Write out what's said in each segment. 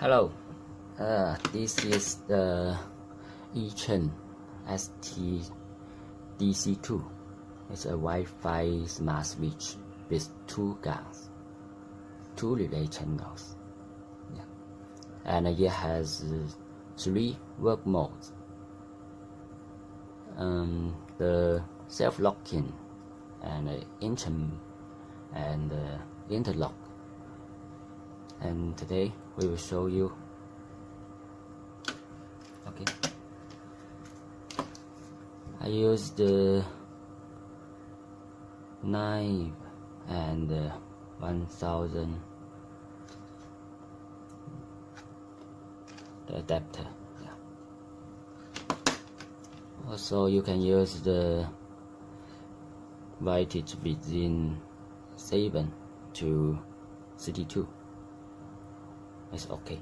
Hello, this is the EACHEN ST DC2. It's a Wi-Fi smart switch with two guns, two relay channels. Yeah. And it has three work modes. The self-locking and EACHEN and interlock. And today we will show you. Okay, I use the 9 and 1000 the adapter. Yeah. Also, you can use the voltage within 7 to 32. It's okay.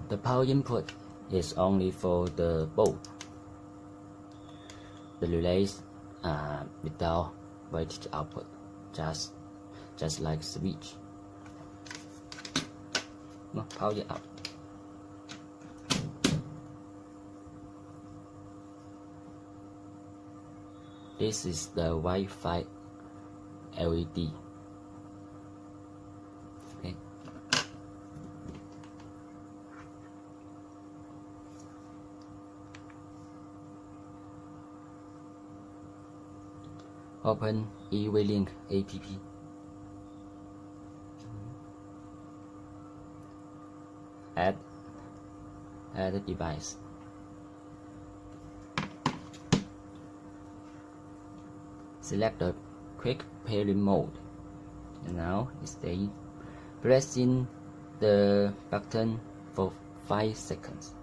The power input is only for the bulb. The relays are without voltage output, just like switch. No, power out. This is the Wi-Fi LED. Okay. Open EACHEN app. Add device. Select the quick pairing mode. And now stay pressing the button for 5 seconds.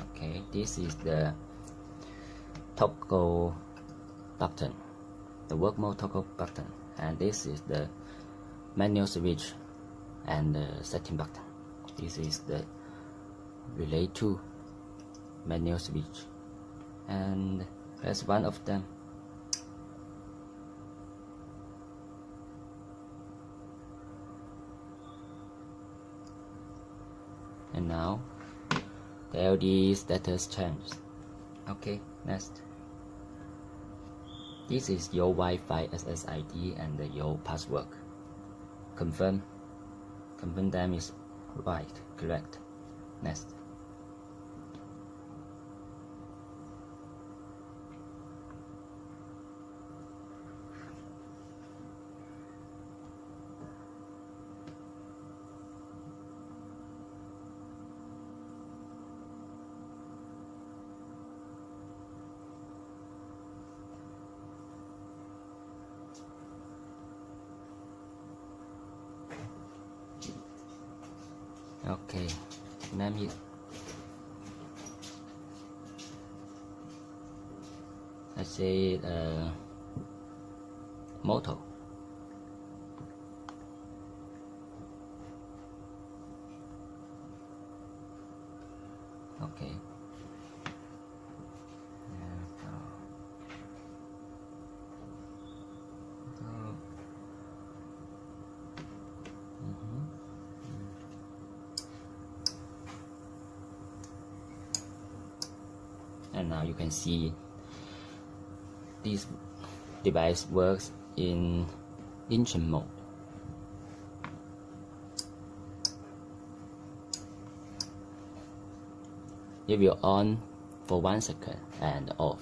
Okay, this is the toggle button, the work mode toggle button, and this is the manual switch and the setting button. This is the relay 2 manual switch, and press one of them. And now the LED status changes. Okay, next. This is your Wi-Fi SSID and your password. Confirm them is right, correct. Next. Okay, name it. I say moto. Okay. And now you can see this device works in EACHEN mode. It will on for 1 second and off.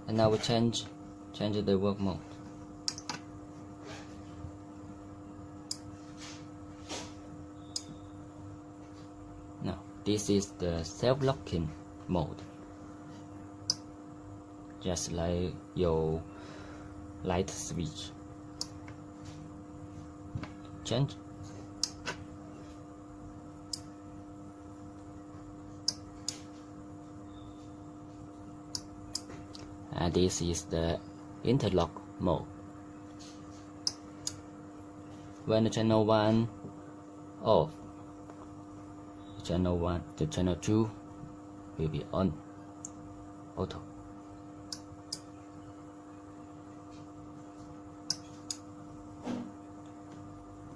And now we change the work mode. this is the self-locking mode, just like your light switch. Change. And this is the interlock mode. When the channel 1 off, the channel 2 will be on auto.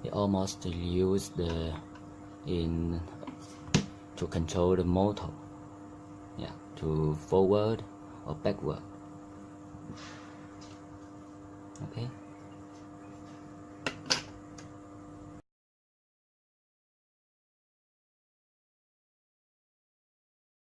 We almost use the to control the motor, to forward or backward. Okay.